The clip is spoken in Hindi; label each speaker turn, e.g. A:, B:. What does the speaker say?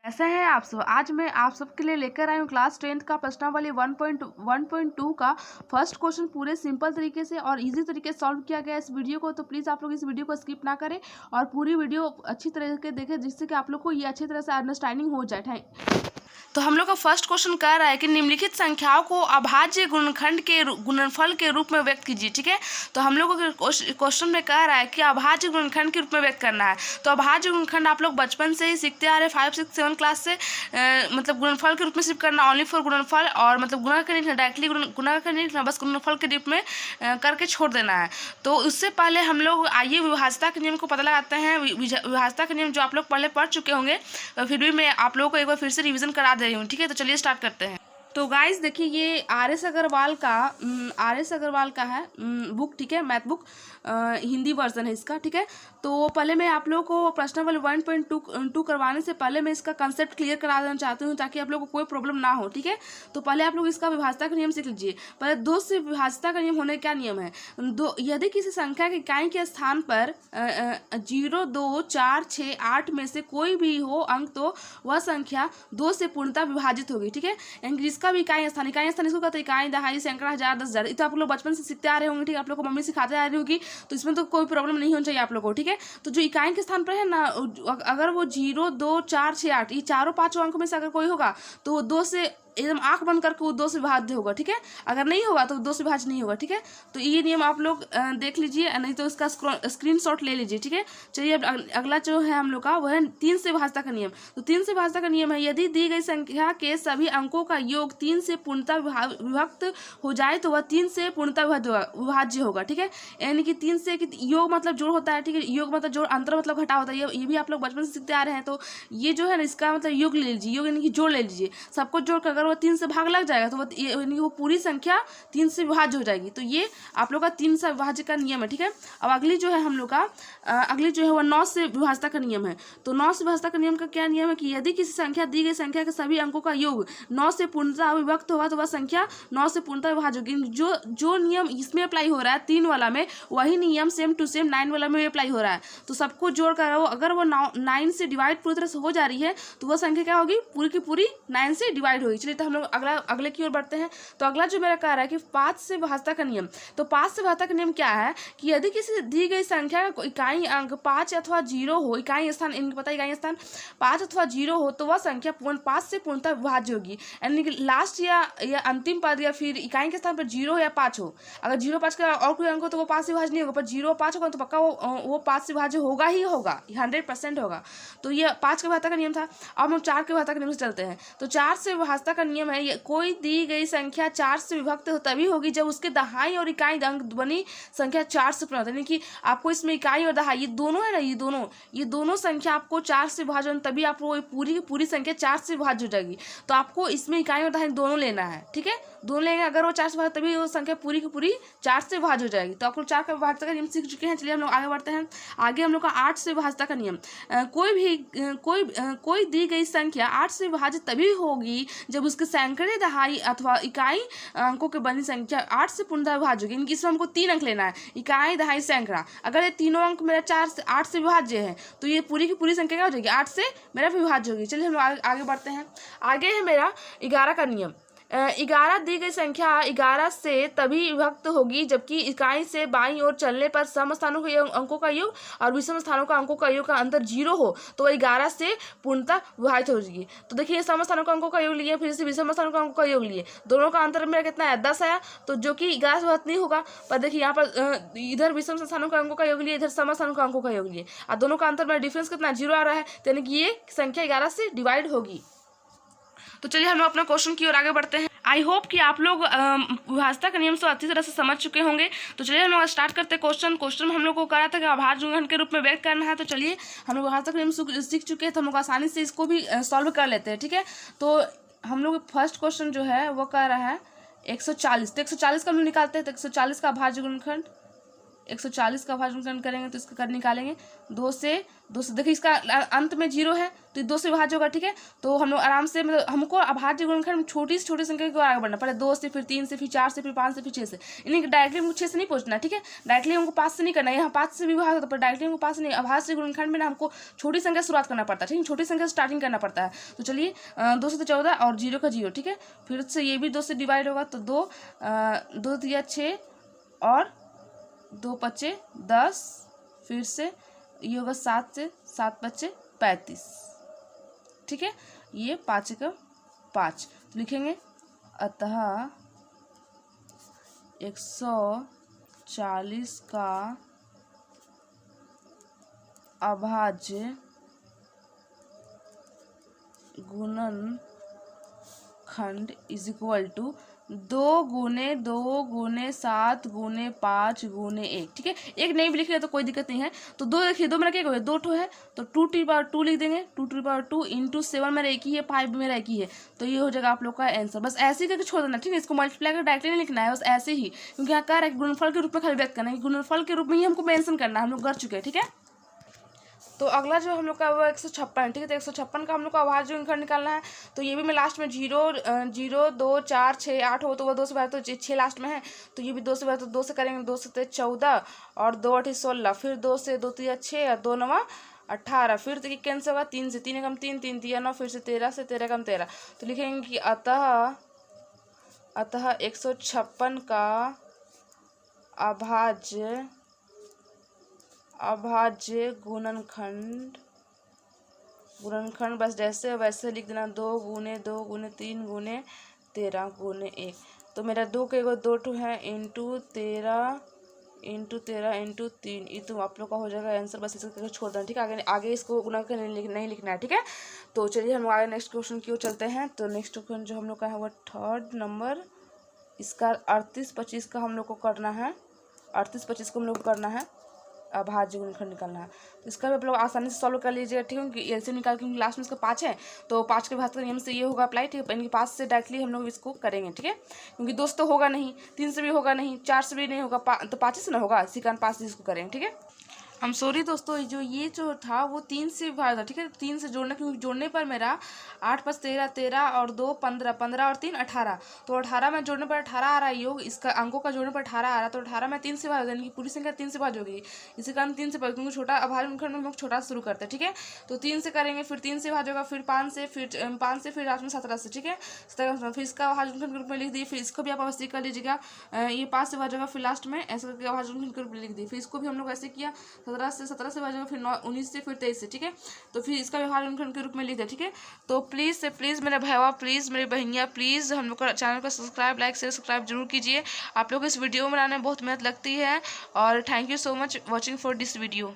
A: ऐसा है आप सब। आज मैं आप सबके लिए लेकर आई हूँ क्लास 10th का प्रश्नावली 1.1.2 का फर्स्ट क्वेश्चन पूरे सिंपल तरीके से और इजी तरीके से सॉल्व किया गया इस वीडियो को। तो प्लीज़ आप लोग इस वीडियो को स्किप ना करें और पूरी वीडियो अच्छी तरह से देखें, जिससे कि आप लोग को ये अच्छी तरह से अंडरस्टैंडिंग हो जाए। तो हम लोग का फर्स्ट क्वेश्चन कह रहा है कि निम्नलिखित संख्याओं को अभाज्य गुणनखंड के गुणनफल के रूप में व्यक्त कीजिए। ठीक है, तो हम लोगों के क्वेश्चन में कह रहा है कि अभाज्य गुणनखंड के रूप में व्यक्त करना है। तो अभाज्य गुणनखंड आप लोग बचपन से ही सीखते आ रहे, 5, 6, 7 क्लास से। मतलब गुणनफल के रूप में सिर्फ करना, ओनली फॉर गुणनफल, और मतलब गुणा का नहीं लिखना, डायरेक्टली गुणा का नहीं लिखना, बस गुणनफल के रूप में करके छोड़ देना है। तो उससे पहले हम लोग आइए विभाज्यता के नियम को पता लगाते हैं। विभाज्यता के नियम जो आप लोग पहले पढ़ चुके होंगे, फिर भी मैं आप लोगों को एक बार फिर से रिवीजन करा दे रही हूँ। ठीक है, तो चलिए स्टार्ट करते हैं। तो गाइस देखिए, ये आर.एस. अग्रवाल का है बुक। ठीक है, मैथ बुक, हिंदी वर्जन है इसका। ठीक है, तो पहले मैं आप लोगों को प्रश्नावली 1.2 करवाने से पहले मैं इसका कंसेप्ट क्लियर करा देना चाहती हूँ, ताकि आप लोगों को कोई प्रॉब्लम ना हो। ठीक है, तो पहले आप लोग इसका विभाज्यता का नियम सीख लीजिए। पहले दो से विभाज्यता का नियम होने क्या नियम है। यदि किसी संख्या की इकाई के स्थान पर 0, 2, 4, 6, 8 में से कोई भी हो अंक, तो वह संख्या 2 से पूर्णतः विभाजित होगी। ठीक है, यानी जिसका भी इकाई स्थान इसको कहते हैं इकाई, दहाई, सैकड़ा, हजार, 10,000। तो आप लोग बचपन से सीखते आ रहे होंगे। ठीक है, आप लोग को मम्मी सिखाते आ रही होगी, तो इसमें तो कोई प्रॉब्लम नहीं होनी चाहिए आप लोग को। ठीक है, तो जो इकाई के स्थान पर है ना, अगर वो 0, 2, 4, 6, 8 ये चारों पांचों अंक में से अगर कोई होगा, तो वो 2 से एकदम आंख बंद करके वो 2 से विभाज्य होगा। ठीक है, अगर नहीं होगा तो 2 से विभाज्य नहीं होगा। ठीक है, तो ये नियम आप लोग देख लीजिए, नहीं तो इसका स्क्रीनशॉट ले लीजिए। ठीक है, चलिए अब अगला जो है हम लोग का, वह है 3 से विभाज्यता का नियम। तो 3 से विभाज्यता का नियम है, यदि दी गई संख्या के सभी अंकों का योग 3 से पूर्णतः विभक्त हो जाए, तो वह 3 से पूर्णतः विभाज्य होगा। ठीक है, यानी कि 3 से योग मतलब जोड़ होता है। ठीक है, योग मतलब जोड़, अंतर मतलब घटा होता है। ये भी आप लोग बचपन से सीखते आ रहे हैं। तो ये जो है ना, इसका मतलब योग ले लीजिए, योग यानी कि जोड़ ले लीजिए। सबको जोड़ कर अगर वो 3 से भाग लग जाएगा, तो वो पूरी संख्या 3 से विभाज्य हो जाएगी। तो ये आप लोग का 3 से विभाज्य का नियम है। ठीक है, अब अगली जो है हम लोग का अगली जो है वह 9 से विभाज्यता का नियम है। तो 9 से विभाज्यता का नियम का क्या नियम है कि यदि किसी संख्या दी गई संख्या के सभी अंकों का योग 9 से पूर्णतः विभक्त होगा, तो वह संख्या 9 से पूर्णतः विभाज्य होगी। जो नियम इसमें अप्लाई हो रहा है 3 वाला में, वही नियम सेम टू सेम 9 वाला में अप्लाई हो रहा है। तो सबको जोड़कर अगर वो 9 से डिवाइड पूरी तरह से हो जा रही है, तो वह संख्या क्या होगी, पूरी की पूरी 9 से डिवाइड होगी। चलिए, तो हम लोग अगले की ओर बढ़ते हैं। तो अगला जो मेरा कह रहा है कि 5 से विभाज्यता का नियम। तो 5 से विभाज्यता का नियम क्या है कि यदि किसी दी गई संख्या का इकाई अंक 5 अथवा 0 हो, इकाई स्थान, इनको पता है इकाई स्थान 5 अथवा 0 हो, तो वह संख्या 5 से पूर्णतः विभाज्य होगी। यानी कि लास्ट या अंतिम पद या फिर इकाई के स्थान पर 0 या 5 हो। अगर 0, 5 का और कोई अंक हो तो वो 5 से विभाज्य नहीं होगा, पर 0, 5 होगा तो पक्का वो 5 से विभाज्य होगा ही होगा, 100% होगा। तो ये 5 के विभाज्यता का नियम था। अब हम 4 के विभाज्यता के नियम से चलते हैं। तो 4 से विभाज्यता का नियम है, कोई दी गई संख्या 4 से विभक्त हो तभी होगी जब उसके दहाई और इकाई अंक बनी संख्या 4 से पूर्ण, यानी कि आपको इसमें इकाई और दहाई ये दोनों है ना, ये दोनों संख्या आपको 4 से विभाजन, तभी आपको पूरी की पूरी संख्या 4 से विभाज्य हो जाएगी। तो आपको इसमें इकाई और दहाई दोनों लेना है। ठीक है, दोनों लेंगे, अगर वो 4 से विभाज्य तभी वो संख्या पूरी की पूरी 4 से विभाज्य हो जाएगी। तो आपको 4 का विभाज्यता का नियम सीख चुके हैं। चलिए हम लोग आगे बढ़ते हैं। आगे हम लोग का 8 से विभाज्यता का नियम। कोई दी गई संख्या 8 से विभाजित तभी होगी जब उसके सैकड़े, दहाई अथवा इकाई अंकों के बनी संख्या 8 से पूर्णतः विभाज्य होगी। इनकी इसमें हमको 3 अंक लेना है, इकाई, दहाई, सैकड़ा। अगर ये तीनों अंक मेरा 8 से विभाज्य है, तो ये पूरी की पूरी संख्या क्या हो जाएगी, 8 से मेरा विभाज्य होगी। चलिए हम लोग आगे बढ़ते हैं। आगे है मेरा 11 का नियम। 11 दी गई संख्या 11 से तभी विभक्त होगी जबकि इकाई से बाईं ओर चलने पर सम स्थानों के अंकों का योग और विषम स्थानों का अंकों का योग का अंतर 0 हो, तो वह 11 से पूर्णतः विभाजित हो जाएगी। तो देखिए, सम स्थानों का अंकों का योग लिए, फिर से विषम स्थानों का अंकों का योग लिए, दोनों का अंतर मेरा कितना है, 10 आया। तो जो कि 11 से विभक्त नहीं होगा। पर देखिए यहाँ पर इधर विषम स्थानों का अंकों का योग लिए, इधर सम स्थानों का अंकों का योग लिए, और दोनों का अंतर मेरा डिफरेंस कितना 0 आ रहा है, यानी कि ये संख्या 11 से डिवाइड होगी। तो चलिए हम लोग अपना क्वेश्चन की ओर आगे बढ़ते हैं। आई होप कि आप लोग विभाज्यता का नियम से अच्छी तरह से समझ चुके होंगे। तो चलिए हम लोग स्टार्ट करते हैं क्वेश्चन में हम लोग को कहा था कि अभाज्य गुणनखंड के रूप में व्यक्त करना है। तो चलिए, हम लोग विभाज्यता का नियम सीख चुके हैं, तो हम लोग आसानी से इसको भी सॉल्व कर लेते हैं। ठीक है, तो हम लोग फर्स्ट क्वेश्चन जो है वो कह रहा है 140। तो 140 का हम लोग निकालते हैं। तो 140 का अभाज्य गुणनखंड 140 का अभाज्य गुणनखंड करेंगे तो इसका कर निकालेंगे 2 से देखिए इसका अंत में 0 है तो 2 से विभाज्य होगा, ठीक है। तो हम लोग आराम से मतलब हमको अभाज्य गुणनखंड में छोटी से छोटी संख्या को आगे बढ़ना, पहले 2 से, फिर 3 से, फिर 4 से, फिर 5 से, फिर 6 से। इन्हीं डायरेक्टली हमको 6 से नहीं पहुंचना, ठीक है। डायरेक्टली हमको 5 से नहीं करना, यहाँ 5 से भी विभाज्य होता है पर डायरेक्टली हमको 5 से नहीं। अभाज्य गुणनखंड में ना हमको छोटी संख्या शुरुआत करना पड़ता है, ठीक है, छोटी संख्या स्टार्टिंग करना पड़ता है। तो चलिए 2 से 14 और 0 का 0, ठीक है। फिर से ये भी 2 से डिवाइड होगा तो 2 दिया 6 और 2 पच्चे 10, फिर से ये होगा 7 से 7 बच्चे 35, ठीक है। ये 5 का 5 तो लिखेंगे अतः 140 का अभाज्य गुणनखंड इज इक्वल टू 2 गुने 2 गुने 7 गुने 5 गुने 1, ठीक है। एक नहीं भी लिखिए तो कोई दिक्कत नहीं है। तो 2 देखिए, 2 मेरा क्या होगा, 2 है तो 2 लिख देंगे। 2 इंटू 7 मेरा एक ही है, 5 मेरा एक ही है, तो ये हो जाएगा आप लोग का आंसर। बस ऐसे ही करके छोड़ देना, ठीक है। इसको मल्टीप्लाई कर डायरेक्टली नहीं लिखना है, बस ऐसे ही, क्योंकि यहाँ कह रहा है गुणनफल के रूप में खाली व्यक्त करना है, गुणनफल के रूप में ही हमको मेंशन करना है, हम लोग कर चुके हैं, ठीक है। तो अगला जो हम लोग का वो 156, ठीक है। तो 156 का हम लोग का अभाज्य गुणनखंड निकालना है। तो ये भी मैं लास्ट में 0 0 2 4 6 8 हो तो वो 2 से भाग तो 6 लास्ट में है, तो ये भी 2 से भाग तो 2 से करेंगे। 2 से 14 और 2 8 16, फिर 2 से 2 3 6 और 2 9 18, फिर तो कैंसिल होगा 3 से 3 कम 3 3 3 9, फिर से 13 से 13 कम 13, तो लिखेंगे कि अतः 156 का अभाज्य गुणनखंड बस जैसे वैसे लिख देना। 2 गुने 2 गुने 3 गुने 13 गुने 1, तो मेरा 2 के 2 है इंटू 13 इंटू 3, ये तो आप लोग का हो जाएगा आंसर। बस इसको छोड़ देना, ठीक है। आगे इसको गुना कर नहीं लिखना है, ठीक है। तो चलिए हम आगे नेक्स्ट क्वेश्चन की ओर चलते हैं। तो नेक्स्ट क्वेश्चन जो हम लोग का है वो 3rd नंबर, इसका 38 25 का हम लोग को करना है। 38 25 को हम लोग को करना है, अभाज्य गुणनखंड निकालना है। तो इसका भी आप लोग आसानी से सॉल्व कर लीजिएगा, ठीक है। क्योंकि एलसीएम निकाल, क्योंकि लास्ट में इसका 5 है तो 5 के भाग का नियम से ये होगा अप्लाई, ठीक है। इनके 5 से डायरेक्टली हम लोग इसको करेंगे, ठीक है। क्योंकि 2 से तो होगा नहीं, 3 से भी होगा नहीं, 4 से भी नहीं होगा, तो 5 से ना होगा, इसी कारण 5 से इसको करेंगे, ठीक है। हम सॉरी दोस्तों, जो था वो 3 से भाग था, ठीक है। 3 से जोड़ना, क्योंकि जोड़ने पर मेरा 8 5 13 13 और 2 15 15 और 3 18, तो 18 में जोड़ने पर 18 आ रहा है योग, इसका अंकों का जोड़ने पर 18 आ रहा है, तो 18 में 3 से भाग, यानी कि पूरी संख्या 3 से भाग होगी, इसी कारण 3 से भाग, क्योंकि छोटा अभाज्य गुणनखंड में हम लोग छोटा शुरू करते हैं, ठीक है। तो 3 से करेंगे, फिर 3 से भाग होगा, फिर 5 से, फिर लास्ट में 17 से, ठीक है। 17 फिर इसका अभाज्य गुणनखंड के रूप में लिख दिए, फिर इसको भी आप अवश्य कर लीजिएगा। ये 5 से भाग होगा, फिर लास्ट में ऐसे करके अभाज्य गुणनखंड के रूप में लिख दिए। फिर इसको भी हम लोग ऐसे किया, 17 से फिर 19 से, फिर 23 से, ठीक है। तो फिर इसका व्यवहार गुणनखंड के रूप में लिख दिया, ठीक है। तो प्लीज़ मेरे भाईवा, प्लीज़ मेरी बहनियाँ, प्लीज़ हम लोग का चैनल को सब्सक्राइब, लाइक, शेयर, सब्सक्राइब जरूर कीजिए। आप लोग इस वीडियो बनाने में बहुत मेहनत लगती है, और thank you so much watching for this video.